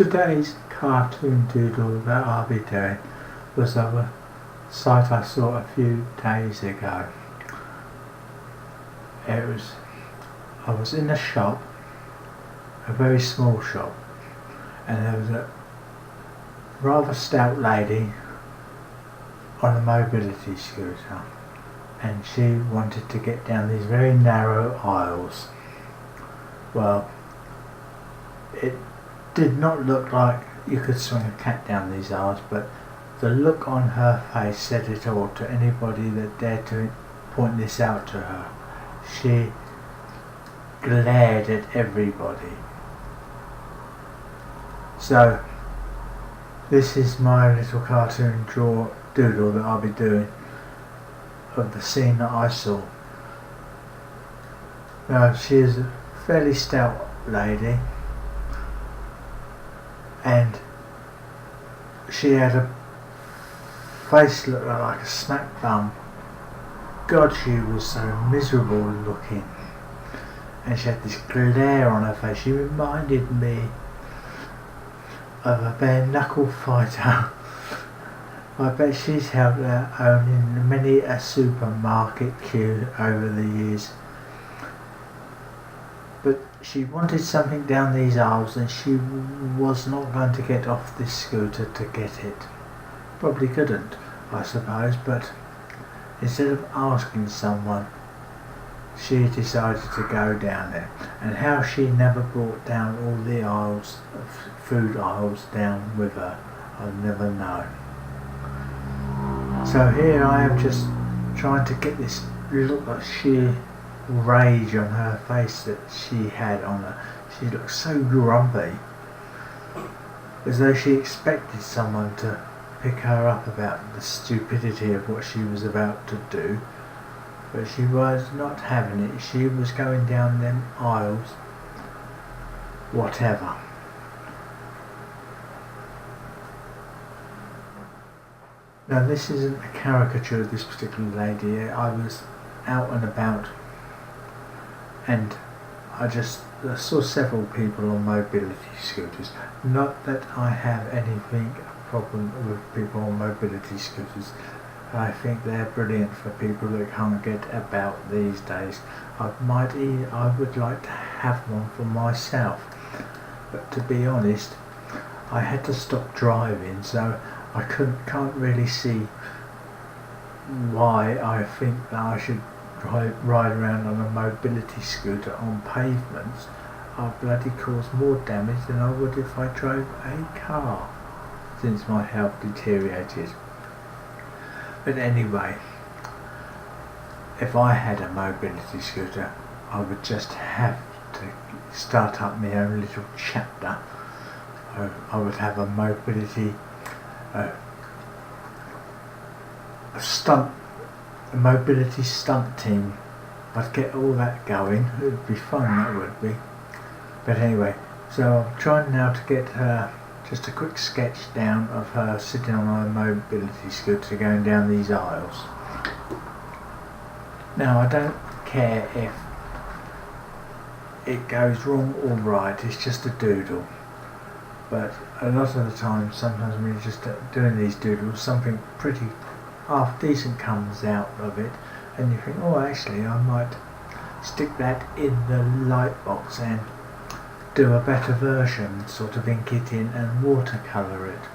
Today's cartoon doodle that I'll be doing was of a sight I saw a few days ago. I was in a shop, a very small shop, and there was a rather stout lady on a mobility scooter, and she wanted to get down these very narrow aisles. Well, it did not look like you could swing a cat down these aisles, but the look on her face said it all to anybody that dared to point this out to her. She glared at everybody. So this is my little cartoon doodle that I'll be doing of the scene that I saw. Now, she is a fairly stout lady, and she had a face looked like a smack bum. God, she was so miserable looking, and she had this glare on her face. She reminded me of a bare knuckle fighter. I bet she's held her own in many a supermarket queue over the years. But she wanted something down these aisles, and she was not going to get off this scooter to get it. Probably couldn't, I suppose, but instead of asking someone, she decided to go down there. And how she never brought down all the aisles, food aisles, down with her, I've never known. So here I am, just trying to get this look of sheer rage on her face that she had on her. She looked so grumpy, as though she expected someone to pick her up about the stupidity of what she was about to do. But she was not having it. She was going down them aisles, whatever. Now, this isn't a caricature of this particular lady. I was out and about, and I saw several people on mobility scooters. Not that I have anything problem with people on mobility scooters. I think they're brilliant for people that can't get about these days. I would like to have one for myself, but to be honest, I had to stop driving, so I can't really see why I think that I should ride around on a mobility scooter on pavements. I'll bloody cause more damage than I would if I drove a car, since my health deteriorated. But anyway, if I had a mobility scooter, I would just have to start up my own little chapter. I would have a mobility stunt team. I'd get all that going. It would be fun, that would be. But anyway, so I'm trying now to get just a quick sketch down of her sitting on a mobility scooter going down these aisles. Now, I don't care if it goes wrong or right, it's just a doodle. But a lot of the time, sometimes when you're just doing these doodles, something pretty half decent comes out of it, and you think, oh, actually I might stick that in the light box and do a better version, sort of ink it in and watercolour it.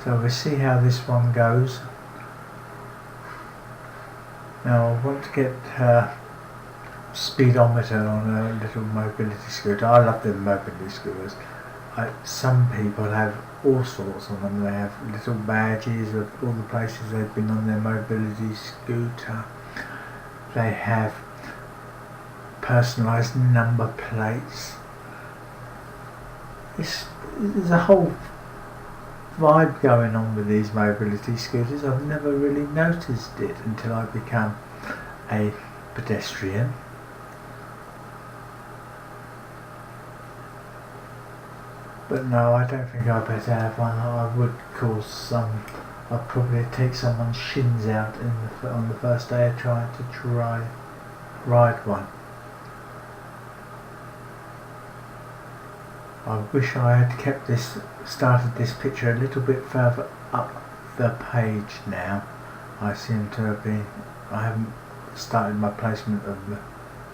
So we'll see how this one goes. Now, I want to get her speedometer on a little mobility scooter. I love the mobility scooters. Some people have all sorts on them. They have little badges of all the places they've been on their mobility scooter. They have personalised number plates. There's a whole vibe going on with these mobility scooters. I've never really noticed it until I become a pedestrian. But no, I don't think I better have one. I would I'd probably take someone's shins out on the first day of trying to ride one. I wish I had started this picture a little bit further up the page now. I haven't started my placement of the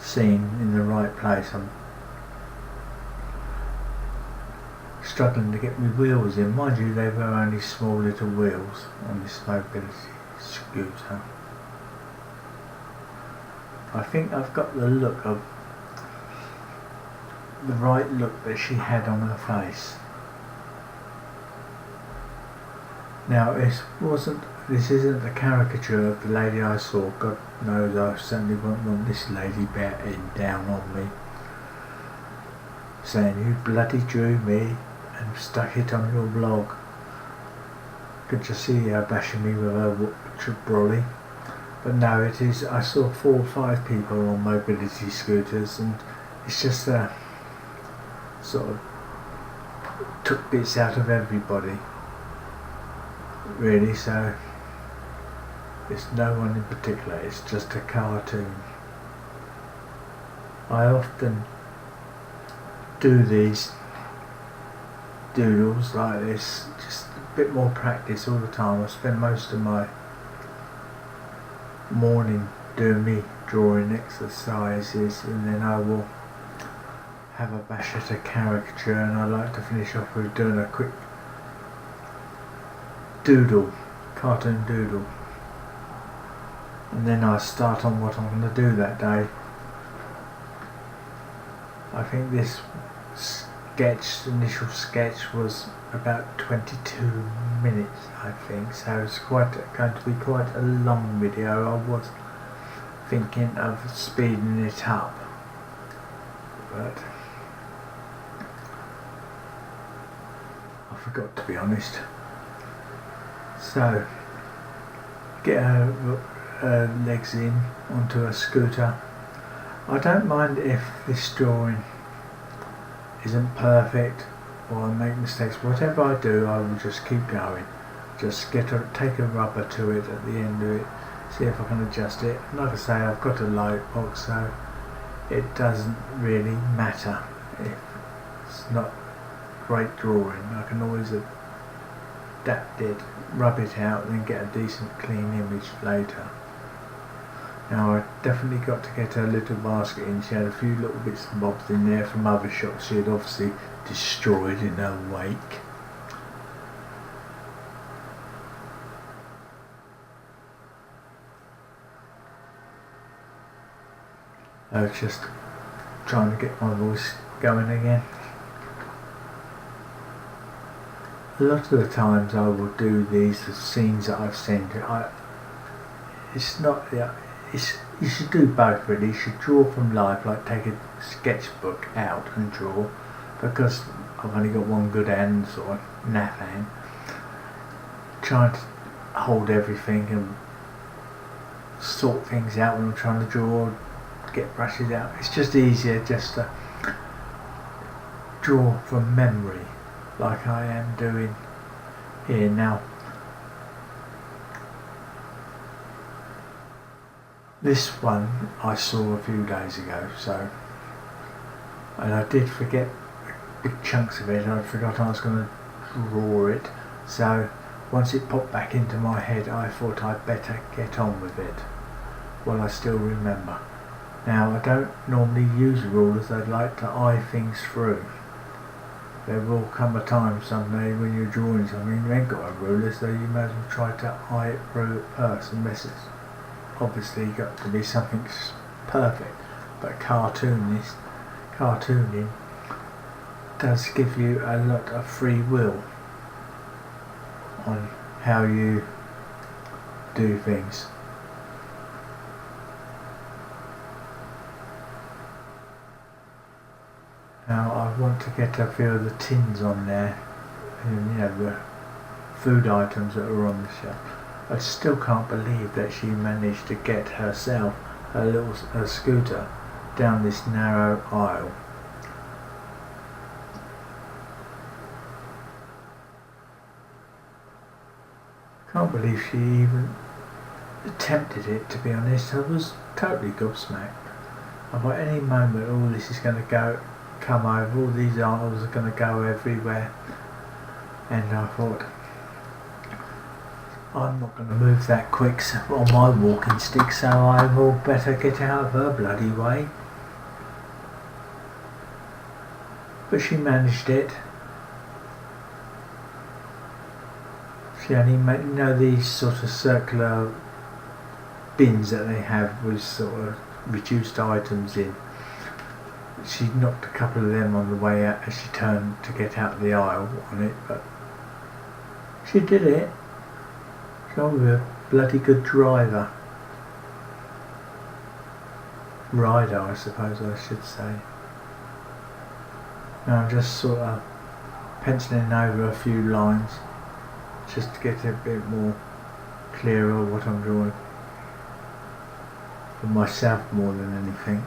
scene in the right place. I'm struggling to get my wheels in. Mind you, they were only small little wheels on this mobility scooter. I think I've got the right look that she had on her face. Now this isn't a caricature of the lady I saw. God knows I certainly won't want this lady bearing down on me, saying you bloody drew me and stuck it on your blog. Could you see her bashing me with her brolly? But no, I saw 4 or 5 people on mobility scooters, and it's just sort of took bits out of everybody, really. So it's no one in particular, it's just a cartoon. I often do these doodles like this, just a bit more practice all the time. I spend most of my morning doing me drawing exercises, and then I will have a bash at a caricature, and I like to finish off with doing a quick cartoon doodle, and then I start on what I'm going to do that day. I think this initial sketch was about 22 minutes, I think, so it's going to be quite a long video. I was thinking of speeding it up, but I forgot, to be honest. So, get her legs in onto a scooter. I don't mind if this drawing isn't perfect or I make mistakes. Whatever I do, I will just keep going. Just take a rubber to it at the end of it, see if I can adjust it. And like I say, I've got a light box, so it doesn't really matter if it's not great drawing. I can always adapt it, rub it out, and then get a decent clean image later. Now I definitely got to get her little basket in. She had a few little bits and bobs in there from other shops she had obviously destroyed in her wake. I was just trying to get my voice going again. A lot of the times I will do these scenes that I've sent. You should do both, really. You should draw from life, like take a sketchbook out and draw, because I've only got one good hand, sort of naff hand. Trying to hold everything and sort things out when I'm trying to draw, get brushes out. It's just easier just to draw from memory, like I am doing here now. This one I saw a few days ago, and I did forget big chunks of it. I forgot I was going to draw it, so once it popped back into my head, I thought I'd better get on with it while I still remember. Now, I don't normally use rulers. I'd like to eye things through. There will come a time someday when you're drawing something, you ain't got a ruler, so you may as well try to eye it through first, unless it's obviously got to be something perfect. But cartooning does give you a lot of free will on how you do things. Now I want to get a few of the tins on there, and the food items that are on the shelf. I still can't believe that she managed to get herself her scooter down this narrow aisle. Can't believe she even attempted it, to be honest. I was totally gobsmacked. I thought any moment all this is going to come over, all these articles are going to go everywhere, and I thought, I'm not going to move that quick on my walking stick, so I will better get out of her bloody way. But she managed it. She only made, you know, these sort of circular bins that they have with sort of reduced items in. She knocked a couple of them on the way out as she turned to get out of the aisle on it, but she did it. She's a bloody good driver. Rider, I suppose I should say. Now I'm just sort of penciling over a few lines just to get a bit more clearer what I'm drawing for myself more than anything.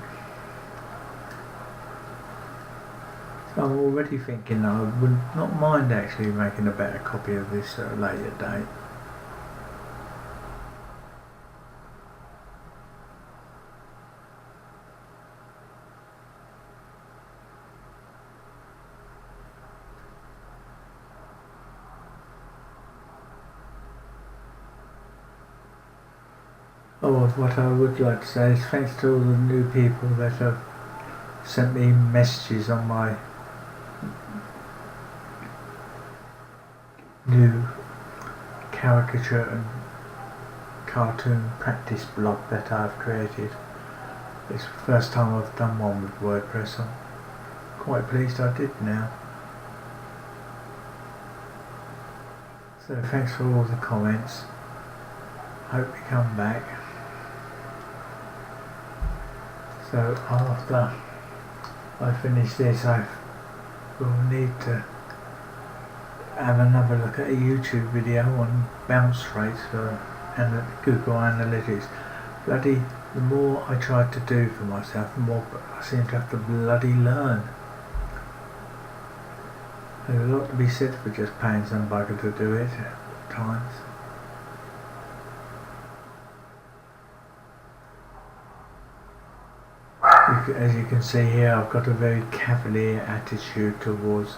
So I'm already thinking I would not mind actually making a better copy of this at a later date. Oh, what I would like to say is thanks to all the new people that have sent me messages on my new caricature and cartoon practice blog that I've created. It's the first time I've done one with WordPress. I'm quite pleased I did now. So thanks for all the comments. Hope you come back. So after I finish this, I will need to have another look at a YouTube video on bounce rates for Google Analytics. Bloody, the more I try to do for myself, the more I seem to have to bloody learn. There's a lot to be said for just paying some bugger to do it at times. As you can see here, I've got a very cavalier attitude towards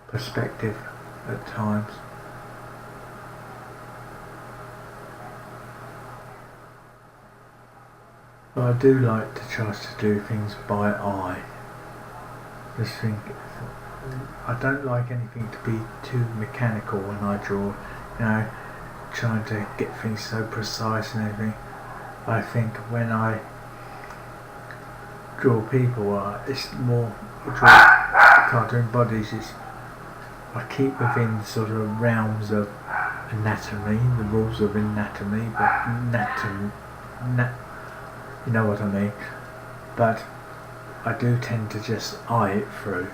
perspective at times. But I do like to try to do things by eye. Just think, I don't like anything to be too mechanical when I draw, you know, trying to get things so precise and everything. I think when I draw people, it's more, draw cartoon bodies, I keep within sort of realms of anatomy, the rules of anatomy, but you know what I mean. But I do tend to just eye it through.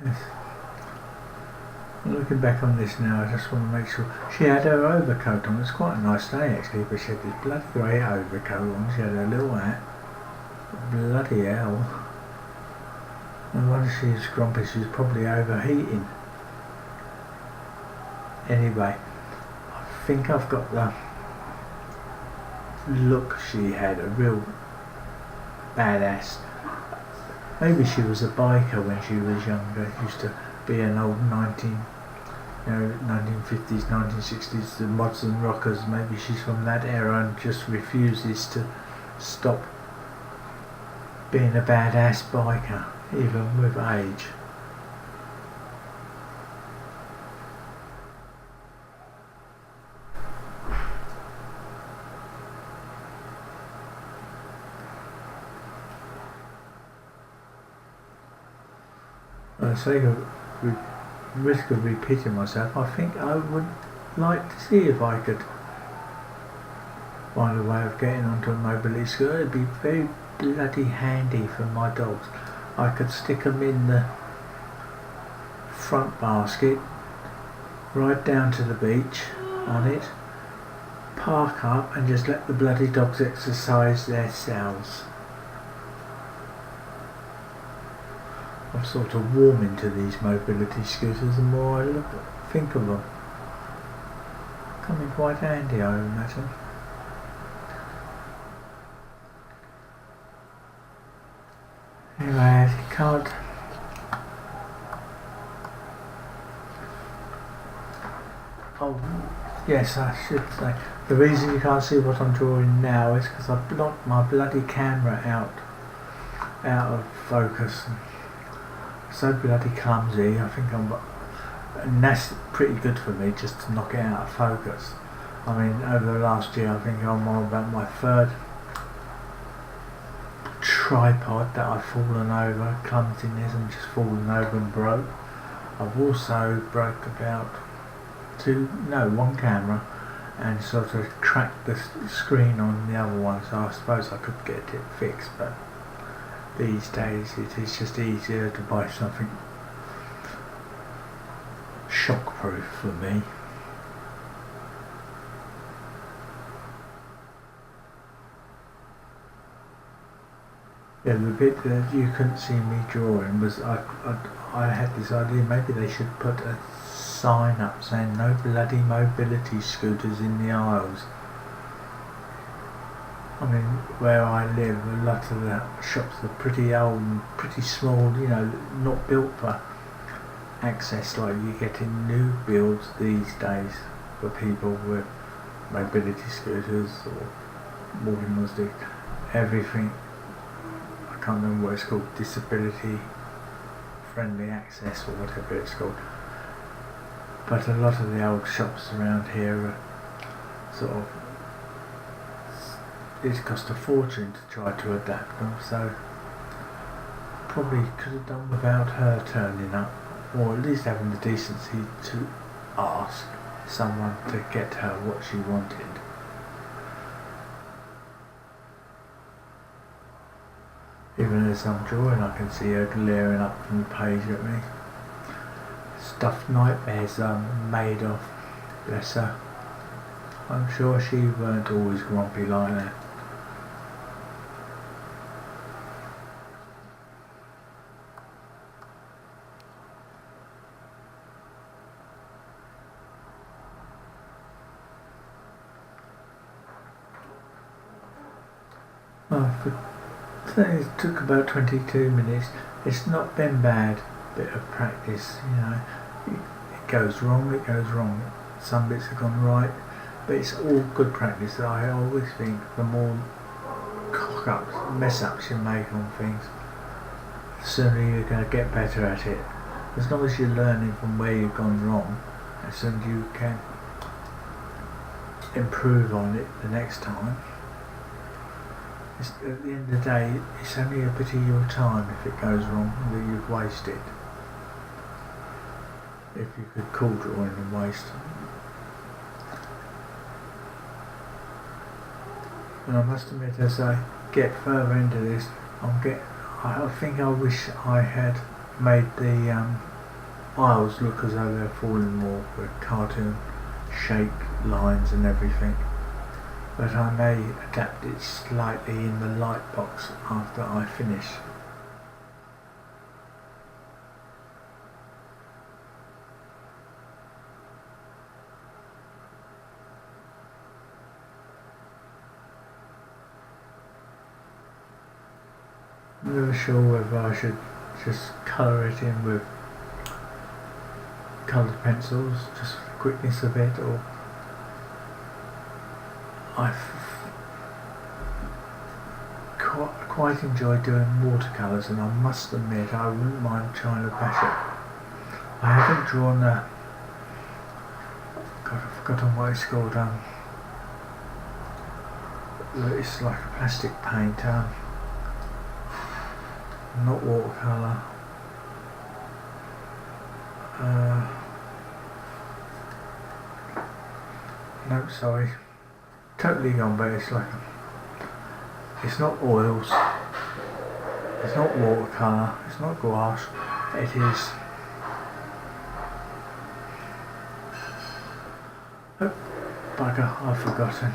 Yes. Looking back on this now, I just want to make sure she had her overcoat on. It's quite a nice day actually, but she had this bloody grey overcoat on. She had her little hat. Bloody hell. No wonder she was grumpy. She was probably overheating. Anyway, I think I've got the look she had, a real badass. Maybe she was a biker when she was younger. Used to be an old 1950s, 1960s, the mods and rockers. Maybe she's from that era and just refuses to stop being a badass biker, even with age. For the sake of risk of repeating myself, I think I would like to see if I could find a way of getting onto a mobility scooter. It'd be very bloody handy for my dogs. I could stick them in the front basket ride down to the beach on it, park up and just let the bloody dogs exercise their selves. I'm sort of warming to these mobility scooters the more I think of them. Come in quite handy, I imagine. Anyway, I can't. Oh, yes, I should say. The reason you can't see what I'm drawing now is because I've blocked my bloody camera out of focus. So bloody clumsy, I think and that's pretty good for me, just to knock it out of focus. I mean, over the last year, I think I'm on about my third tripod that I've fallen over, clumsiness and just fallen over and broke. I've also broke about one camera and sort of cracked the screen on the other one, so I suppose I could get it fixed, but these days it is just easier to buy something shockproof for me. Yeah, the bit that you couldn't see me drawing was I had this idea maybe they should put a sign up saying no bloody mobility scooters in the aisles. I mean, where I live, a lot of the shops are pretty old and pretty small, you know, not built for access like you get in new builds these days for people with mobility scooters or walking on stick, everything. I can't remember what it's called, disability friendly access or whatever it's called. But a lot of the old shops around here are sort of, it cost a fortune to try to adapt them, so probably could have done without her turning up, or at least having the decency to ask someone to get her what she wanted. Even as I'm drawing, I can see her glaring up from the page at me. Stuffed nightmares made of, bless her. I'm sure she weren't always grumpy like that. It took about 22 minutes. It's not been bad bit of practice, you know. It goes wrong. Some bits have gone right, but it's all good practice. I always think the more cock-ups, mess-ups you make on things, the sooner you're going to get better at it. As long as you're learning from where you've gone wrong, as soon as you can improve on it the next time. At the end of the day, it's only a bit of your time if it goes wrong that you've wasted. If you could call drawing a waste. And I must admit, as I get further into this, I think I wish I had made the aisles look as though they're falling more with cartoon shape lines and everything. But I may adapt it slightly in the light box after I finish. I'm never sure whether I should just colour it in with coloured pencils, just for the quickness of it, or I quite enjoy doing watercolours, and I must admit I wouldn't mind trying to bash it. I haven't drawn I've forgotten what it's called, it's like a plastic paint, not watercolour. No, sorry. Totally gone, but it's like it's not oils, it's not watercolour, it's not gouache, it is Oh, bugger, I've forgotten.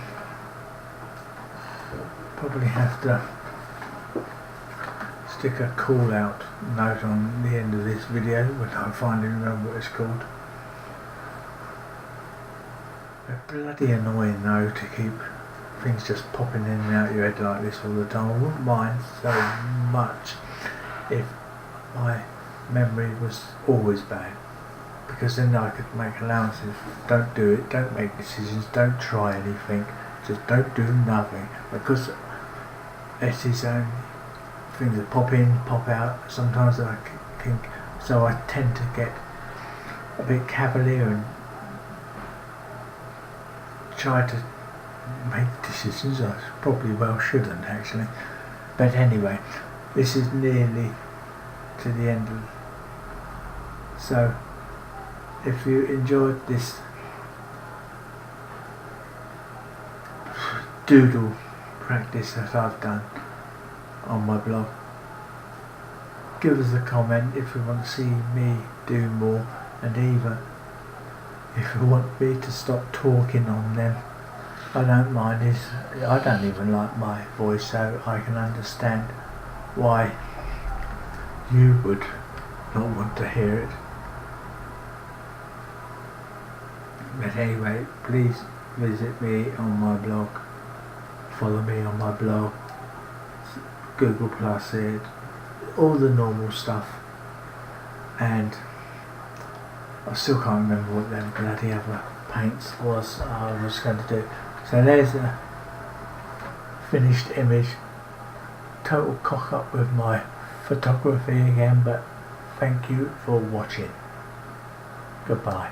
Probably have to stick a call out note on the end of this video when I finally remember what it's called. They're bloody annoying though to keep things just popping in and out your head like this all the time. I wouldn't mind so much if my memory was always bad, because then I could make allowances. Don't do it, don't make decisions, don't try anything, just don't do nothing, because it is only things that pop in, pop out. Sometimes I think, so I tend to get a bit cavalier and try to make decisions I probably well shouldn't actually. But anyway, this is nearly to the end of, so if you enjoyed this doodle practice that I've done on my blog, give us a comment if you want to see me do more, and even if you want me to stop talking on them. I don't mind. I don't even like my voice, so I can understand why you would not want to hear it. But anyway, please visit me on my blog, follow me on my blog, Google Plus it, all the normal stuff, and I still can't remember what them bloody other paints was I was going to do. So there's a finished image. Total cock up with my photography again, but thank you for watching. Goodbye.